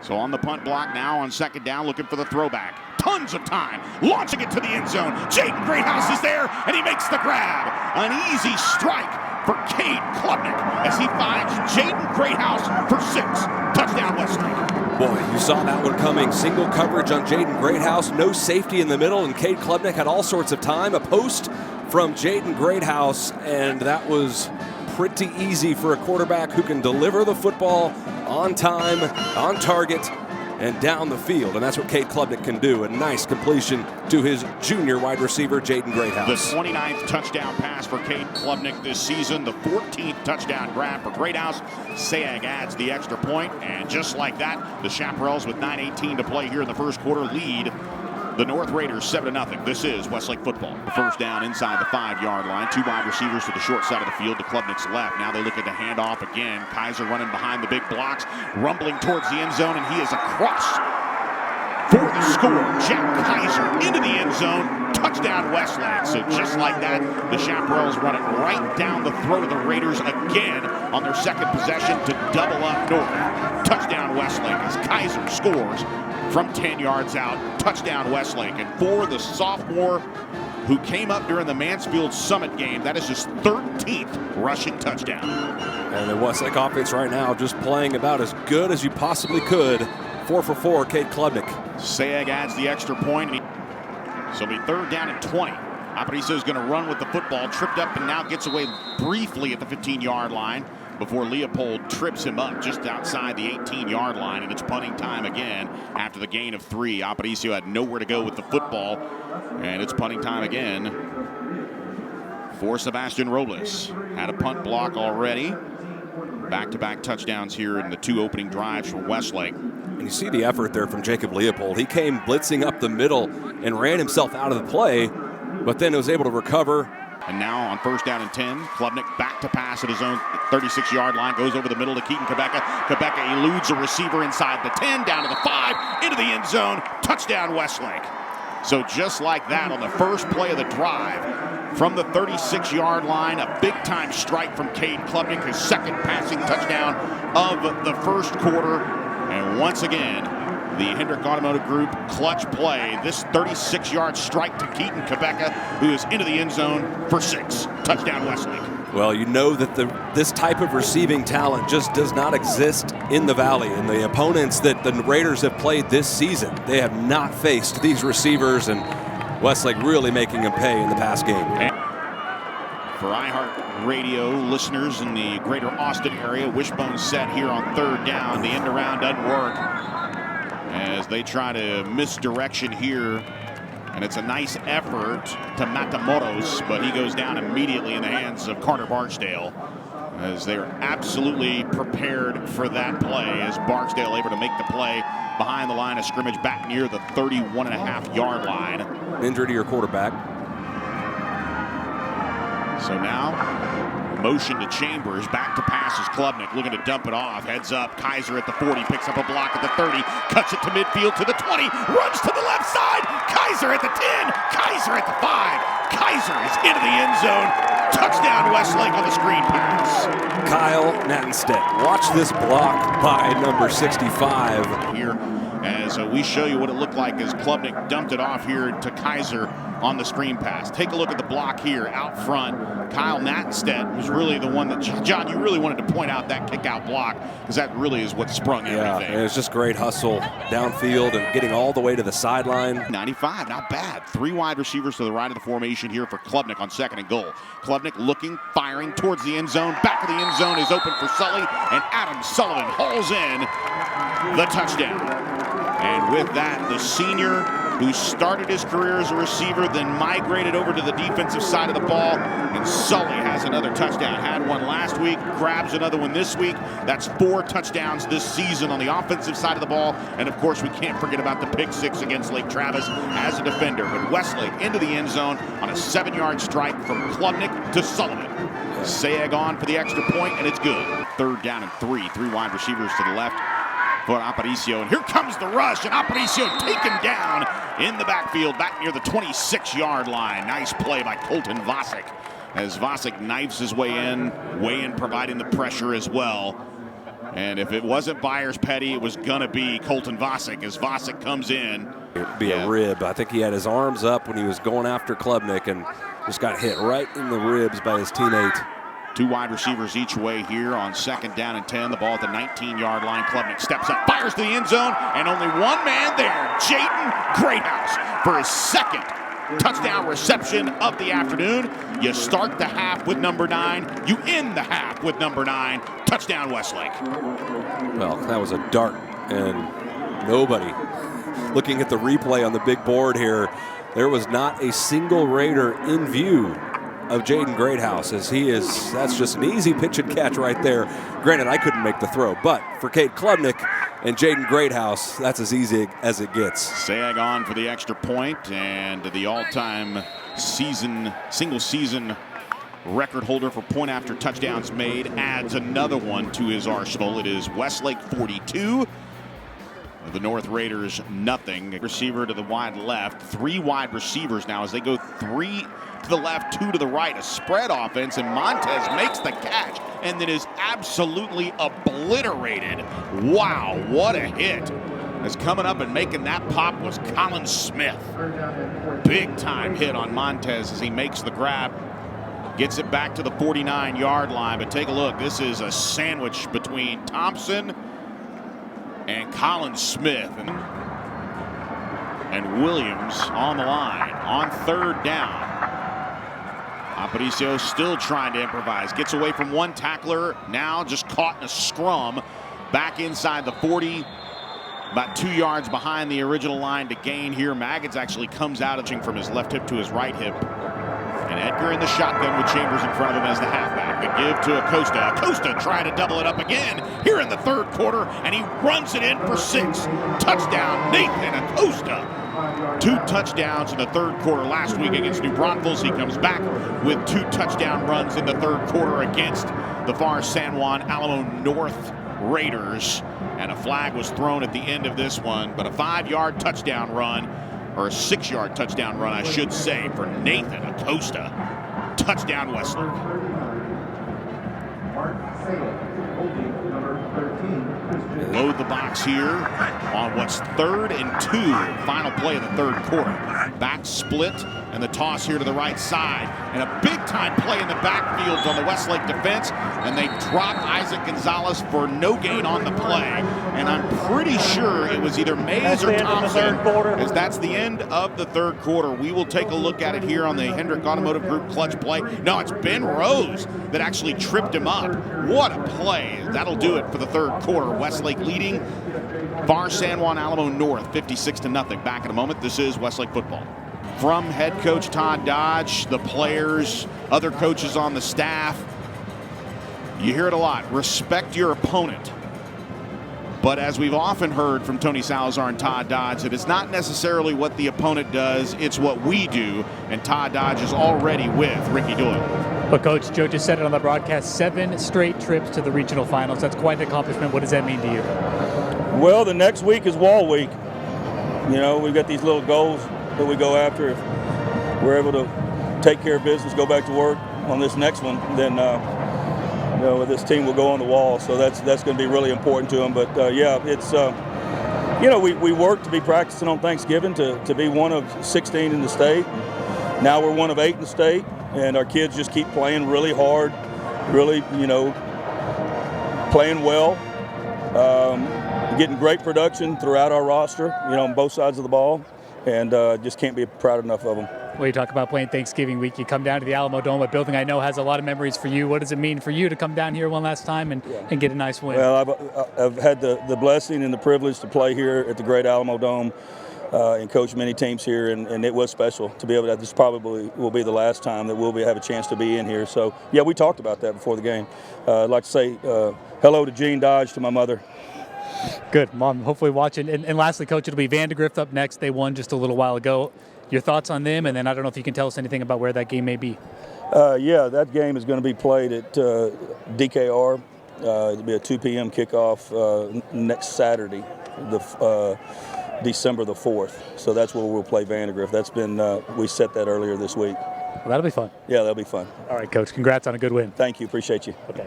So on the punt block now on second down, looking for the throwback. Tons of time, launching it to the end zone. Jaden Greathouse is there, and he makes the grab. An easy strike for Cade Klubnik as he finds Jaden Greathouse for 6. Touchdown, Westlake. Boy, you saw that one coming. Single coverage on Jaden Greathouse, no safety in the middle, and Cade Klubnik had all sorts of time. A post from Jaden Greathouse, and that was pretty easy for a quarterback who can deliver the football on time, on target, and down the field. And that's what Cade Klubnik can do. A nice completion to his junior wide receiver, Jaden Greathouse. The 29th touchdown pass for Cade Klubnik this season. The 14th touchdown grab for Greathouse. Sayag adds the extra point. And just like that, the Chaparrals with 9:18 to play here in the first quarter lead the North Raiders 7-0. This is Westlake football. First down inside the 5-yard line. 2 wide receivers to the short side of the field to Klubnik's left. Now they look at the handoff again. Kaiser running behind the big blocks, rumbling towards the end zone, and he is across for the score. Jack Kaiser into the end zone. Touchdown Westlake. So just like that, the Chaparrals run it right down the throat of the Raiders again on their second possession to double up North. Touchdown Westlake as Kaiser scores from 10 yards out. Touchdown Westlake. And for the sophomore who came up during the Mansfield Summit game, that is his 13th rushing touchdown. And the Westlake offense right now just playing about as good as you possibly could. 4 for 4, Cade Klubnik. Sayag adds the extra point. So it'll be 3rd down and 20. Aparicio is going to run with the football, tripped up and now gets away briefly at the 15-yard line before Leopold trips him up just outside the 18-yard line, and it's punting time again after the gain of 3. Aparicio had nowhere to go with the football, and it's punting time again for Sebastian Robles. Had a punt block already. Back-to-back touchdowns here in the 2 opening drives for Westlake. And you see the effort there from Jacob Leopold. He came blitzing up the middle and ran himself out of the play, but then was able to recover. And now on 1st down and 10, Klubnik back to pass at his own 36-yard line, goes over the middle to Keaton Quebeca. Quebeca eludes a receiver inside the 10, down to the 5, into the end zone. Touchdown Westlake. So just like that on the first play of the drive, from the 36-yard line, a big-time strike from Cade Klubnik, his second passing touchdown of the first quarter. And once again, the Hendrick Automotive Group clutch play. This 36-yard strike to Keaton Quebeca, who is into the end zone for 6. Touchdown Westlake. Well, you know that this type of receiving talent just does not exist in the Valley. And the opponents that the Raiders have played this season, they have not faced these receivers, and Westlake really making them pay in the pass game. And for iHeartRadio listeners in the greater Austin area, wishbone set here on 3rd down. The end around doesn't work as they try to misdirection here. And it's a nice effort to Matamoros, but he goes down immediately in the hands of Carter Barksdale as they're absolutely prepared for that play, as Barksdale able to make the play behind the line of scrimmage back near the 31.5-yard line. Injury to your quarterback. So now, motion to Chambers, back to pass is Klubnik, looking to dump it off, heads up, Kaiser at the 40, picks up a block at the 30, cuts it to midfield to the 20, runs to the left side, Kaiser at the 10, Kaiser at the 5, Kaiser is into the end zone, touchdown Westlake on the screen pass. Kyle Nattenstedt, watch this block by number 65. Here, as we show you what it looked like as Klubnik dumped it off here to Kaiser on the screen pass. Take a look at the block here out front. Kyle Nattenstedt was really the one that, John, you really wanted to point out that kick-out block because that really is what sprung everything. Yeah, it was just great hustle downfield and getting all the way to the sideline. 95, not bad. 3 wide receivers to the right of the formation here for Klubnik on 2nd and goal. Klubnik looking, firing towards the end zone. Back of the end zone is open for Sully, and Adam Sullivan hauls in the touchdown. And with that, the senior who started his career as a receiver, then migrated over to the defensive side of the ball, and Sully has another touchdown. Had one last week, grabs another one this week. That's 4 touchdowns this season on the offensive side of the ball. And of course, we can't forget about the pick 6 against Lake Travis as a defender. But Westlake into the end zone on a 7-yard strike from Klubnik to Sullivan. Sayag on for the extra point, and it's good. 3rd down and 3. 3 wide receivers to the left for Aparicio, and here comes the rush, and Aparicio taken down in the backfield, back near the 26-yard line. Nice play by Colton Vosick, as Vosick knifes his way in providing the pressure as well. And if it wasn't Byers Petty, it was going to be Colton Vasek as Vasek comes in. It'd be a rib. I think he had his arms up when he was going after Klubnik and just got hit right in the ribs by his teammate. 2 wide receivers each way here on 2nd down and 10. The ball at the 19-yard line. Klubnik steps up, fires to the end zone, and only one man there, Jaden Greathouse, for his 2nd touchdown reception of the afternoon. You start the half with number 9. You end the half with number 9. Touchdown, Westlake. Well, that was a dart, and nobody. Looking at the replay on the big board here, there was not a single Raider in view of Jaden Greathouse, as that's just an easy pitch and catch right there. Granted, I couldn't make the throw, but for Cade Klubnik and Jaden Greathouse, that's as easy as it gets. Sayag on for the extra point, and the all-time single season record holder for point after touchdowns made adds another one to his arsenal. It is Westlake 42. The North Raiders nothing. Receiver to the wide left. 3 wide receivers now as they go 3 to the left, 2 to the right. A spread offense, and Montez makes the catch and then is absolutely obliterated. Wow, what a hit. As coming up and making that pop was Colin Smith. Big time hit on Montez as he makes the grab. Gets it back to the 49-yard line, but take a look. This is a sandwich between Thompson and Colin Smith, and Williams on the line on 3rd down. Aparicio still trying to improvise. Gets away from one tackler, now just caught in a scrum. Back inside the 40, about 2 yards behind the original line to gain here. Maggots actually comes out from his left hip to his right hip. And Edgar in the shotgun with Chambers in front of him as the halfback. The give to Acosta. Acosta trying to double it up again here in the 3rd quarter, and he runs it in for 6. Touchdown, Nathan Acosta. 2 touchdowns in the 3rd quarter last week against New Braunfels. He comes back with 2 touchdown runs in the 3rd quarter against the far San Juan Alamo North Raiders. And a flag was thrown at the end of this one, but a 5-yard touchdown run, or a 6-yard touchdown run, I should say, for Nathan Acosta. Touchdown, Westlake. Load the box here on what's 3rd and 2. Final play of the 3rd quarter. Back split and the toss here to the right side. And a big-time play in the backfield on the Westlake defense. And they drop Isaac Gonzalez for no gain on the play. And I'm pretty sure it was either Mays or Thompson, as that's the end of the 3rd quarter. We will take a look at it here on the Hendrick Automotive Group clutch play. No, it's Ben Rose that actually tripped him up. What a play. That'll do it for the 3rd quarter. Westlake leading far San Juan Alamo North 56-0. Back in a moment. This is Westlake football. From head coach Todd Dodge, the players, other coaches on the staff, you hear it a lot. Respect your opponent. But as we've often heard from Tony Salazar and Todd Dodge, that it's not necessarily what the opponent does, it's what we do. And Todd Dodge is already with Ricky Doyle. But Coach, Joe just said it on the broadcast, 7 straight trips to the regional finals. That's quite an accomplishment. What does that mean to you? Well, the next week is Wall Week. You know, we've got these little goals that we go after. If we're able to take care of business, go back to work on this next one, then you know, this team will go on the wall. So that's going to be really important to them. But yeah, it's you know, we work to be practicing on Thanksgiving to be one of 16 in the state. Now we're one of 8 in the state, and our kids just keep playing really hard, really, you know, playing well. Getting great production throughout our roster, you know, on both sides of the ball, and just can't be proud enough of them. Well, you talk about playing Thanksgiving week. You come down to the Alamo Dome, a building I know has a lot of memories for you. What does it mean for you to come down here one last time and get a nice win? Well, I've had the blessing and the privilege to play here at the great Alamo Dome and coach many teams here, and it was special to be able to. This probably will be the last time that we'll have a chance to be in here. So, yeah, we talked about that before the game. I'd like to say hello to Jean Dodge, to my mother. Good. Mom, hopefully watching. And lastly, Coach, it'll be Vandegrift up next. They won just a little while ago. Your thoughts on them, and then I don't know if you can tell us anything about where that game may be. Yeah, that game is going to be played at DKR. It'll be a 2 p.m. kickoff next Saturday, December the 4th. So that's where we'll play Vandegrift. That's been we set that earlier this week. Well, that'll be fun. Yeah, that'll be fun. All right, Coach. Congrats on a good win. Thank you. Appreciate you. Okay.